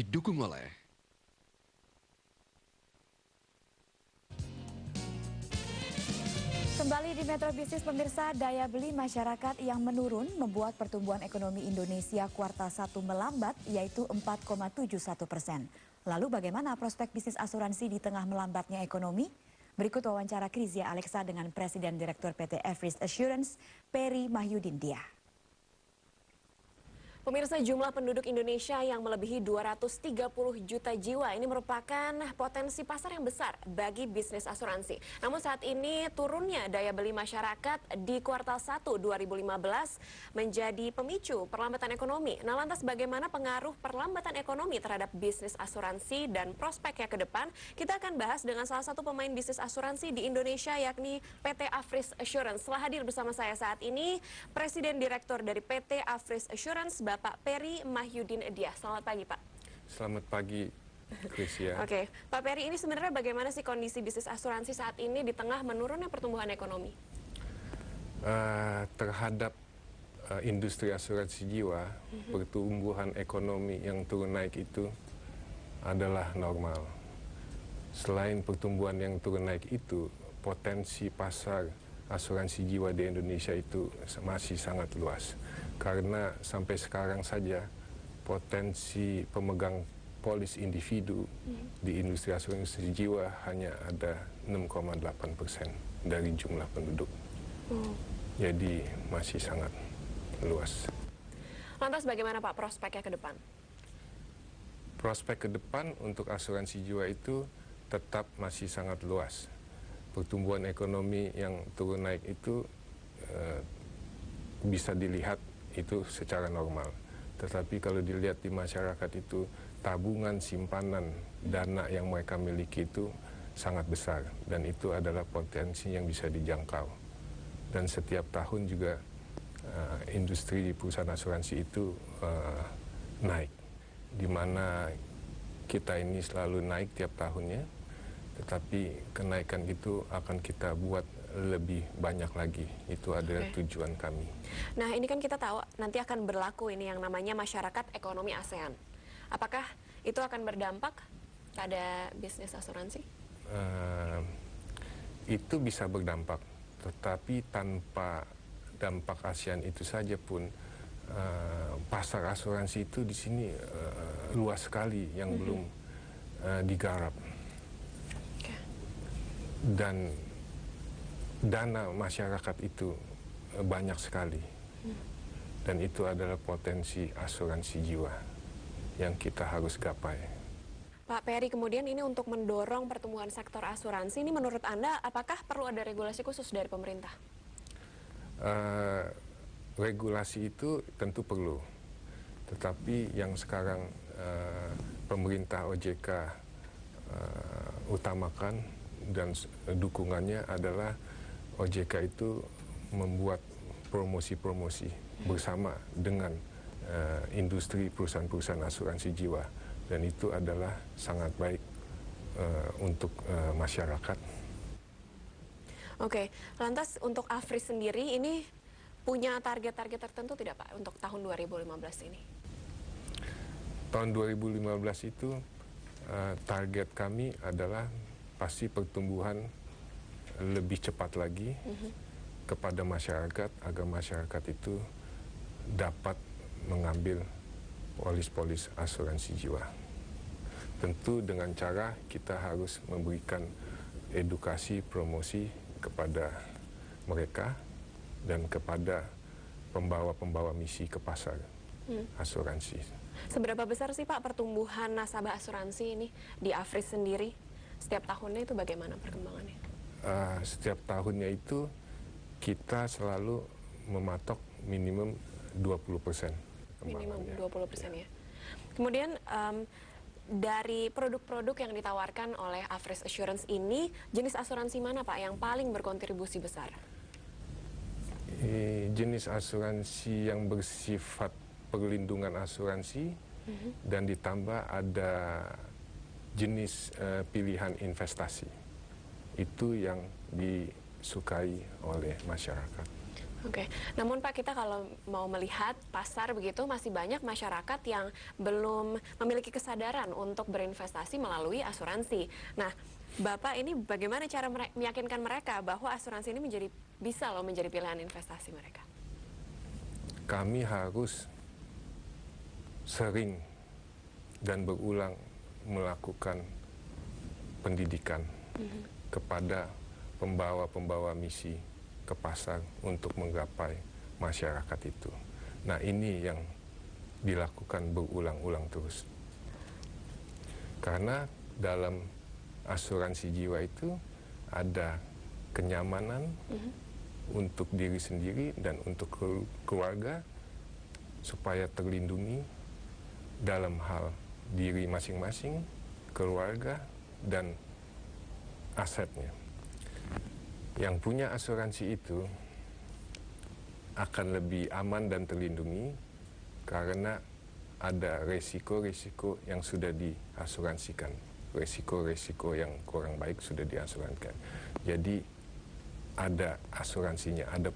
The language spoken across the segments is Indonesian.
didukung oleh Kembali di Metro Bisnis pemirsa, daya beli masyarakat yang menurun membuat pertumbuhan ekonomi Indonesia kuartal 1 melambat, yaitu 4,71%. Lalu bagaimana prospek bisnis asuransi di tengah melambatnya ekonomi? Berikut wawancara Krizia Alexa dengan Presiden Direktur PT Everest Assurance, Peri Mahyudin Dia. Pemirsa, jumlah penduduk Indonesia yang melebihi 230 juta jiwa ini merupakan potensi pasar yang besar bagi bisnis asuransi. Namun saat ini turunnya daya beli masyarakat di kuartal 1 2015 menjadi pemicu perlambatan ekonomi. Nah, lantas bagaimana pengaruh perlambatan ekonomi terhadap bisnis asuransi dan prospeknya ke depan? Kita akan bahas dengan salah satu pemain bisnis asuransi di Indonesia, yakni PT Everest Assurance. Setelah hadir bersama saya saat ini, Presiden Direktur dari PT Everest Assurance, Bapak Peri Mahyudin Dia. Selamat pagi, Pak. Selamat pagi, Krizia. Oke, Pak Peri, ini sebenarnya bagaimana sih kondisi bisnis asuransi saat ini di tengah menurunnya pertumbuhan ekonomi? Terhadap industri asuransi jiwa, pertumbuhan ekonomi yang turun naik itu adalah normal. Selain pertumbuhan yang turun naik itu, potensi pasar asuransi jiwa di Indonesia itu masih sangat luas. Karena sampai sekarang saja potensi pemegang polis individu di industri asuransi jiwa hanya ada 6,8% dari jumlah penduduk. Jadi masih sangat luas. Lantas bagaimana Pak prospeknya ke depan? Prospek ke depan untuk asuransi jiwa itu tetap masih sangat luas. Pertumbuhan ekonomi yang turun naik itu bisa dilihat itu secara normal. Tetapi kalau dilihat di masyarakat itu, tabungan simpanan dana yang mereka miliki itu sangat besar. Dan itu adalah potensi yang bisa dijangkau. Dan setiap tahun juga industri di perusahaan asuransi itu naik. Di mana kita ini selalu naik tiap tahunnya, tetapi kenaikan itu akan kita buat lebih banyak lagi. Itu adalah tujuan kami. Nah, ini kan kita tahu nanti akan berlaku ini yang namanya masyarakat ekonomi ASEAN. Apakah itu akan berdampak pada bisnis asuransi? Itu bisa berdampak, tetapi tanpa dampak ASEAN itu saja pun pasar asuransi itu di sini luas sekali yang belum digarap. Dan dana masyarakat itu banyak sekali. Dan itu adalah potensi asuransi jiwa yang kita harus gapai. Pak Peri, kemudian ini untuk mendorong pertumbuhan sektor asuransi, ini menurut Anda apakah perlu ada regulasi khusus dari pemerintah? Regulasi itu tentu perlu. Tetapi yang sekarang pemerintah OJK utamakan dan dukungannya adalah OJK itu membuat promosi-promosi bersama dengan industri perusahaan-perusahaan asuransi jiwa, dan itu adalah sangat baik untuk masyarakat. Oke, lantas untuk Everest sendiri ini punya target-target tertentu tidak Pak untuk tahun 2015 ini? Tahun 2015 itu target kami adalah pasti pertumbuhan lebih cepat lagi kepada masyarakat, agar masyarakat itu dapat mengambil polis-polis asuransi jiwa. Tentu dengan cara kita harus memberikan edukasi, promosi kepada mereka dan kepada pembawa-pembawa misi ke pasar asuransi. Seberapa besar sih Pak pertumbuhan nasabah asuransi ini di Everest sendiri? Setiap tahunnya itu bagaimana perkembangannya? Setiap tahunnya itu kita selalu mematok minimum 20%. Minimum 20% ya. Kemudian dari produk-produk yang ditawarkan oleh Everest Assurance ini, jenis asuransi mana Pak yang paling berkontribusi besar? Jenis asuransi yang bersifat perlindungan asuransi dan ditambah ada jenis pilihan investasi. Itu yang disukai oleh masyarakat. Oke, namun Pak, kita kalau mau melihat pasar begitu masih banyak masyarakat yang belum memiliki kesadaran untuk berinvestasi melalui asuransi. Nah, Bapak ini bagaimana cara meyakinkan mereka bahwa asuransi ini bisa menjadi pilihan investasi mereka? Kami harus sering dan berulang melakukan pendidikan kepada pembawa-pembawa misi ke pasar untuk menggapai masyarakat itu. Nah, ini yang dilakukan berulang-ulang terus. Karena dalam asuransi jiwa itu ada kenyamanan untuk diri sendiri dan untuk keluarga supaya terlindungi dalam hal diri masing-masing, keluarga, dan asetnya. Yang punya asuransi itu akan lebih aman dan terlindungi karena ada resiko-resiko yang sudah diasuransikan. Resiko-resiko yang kurang baik sudah diasuransikan. Jadi ada asuransinya, ada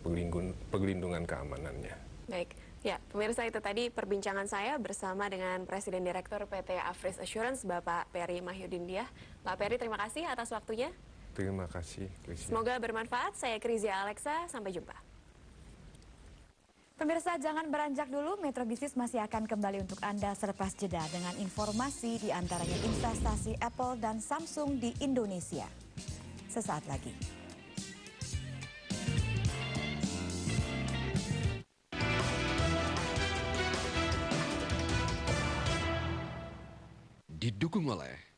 perlindungan keamanannya. Baik, ya pemirsa, itu tadi perbincangan saya bersama dengan Presiden Direktur PT Afris Assurance, Bapak Peri Mahyudin Diah. Pak Peri, terima kasih atas waktunya. Terima kasih, Krisya. Semoga bermanfaat. Saya Krizia Alexa, sampai jumpa. Pemirsa, jangan beranjak dulu, Metro Bisnis masih akan kembali untuk Anda selepas jeda dengan informasi di antaranya investasi Apple dan Samsung di Indonesia. Sesaat lagi. Didukung oleh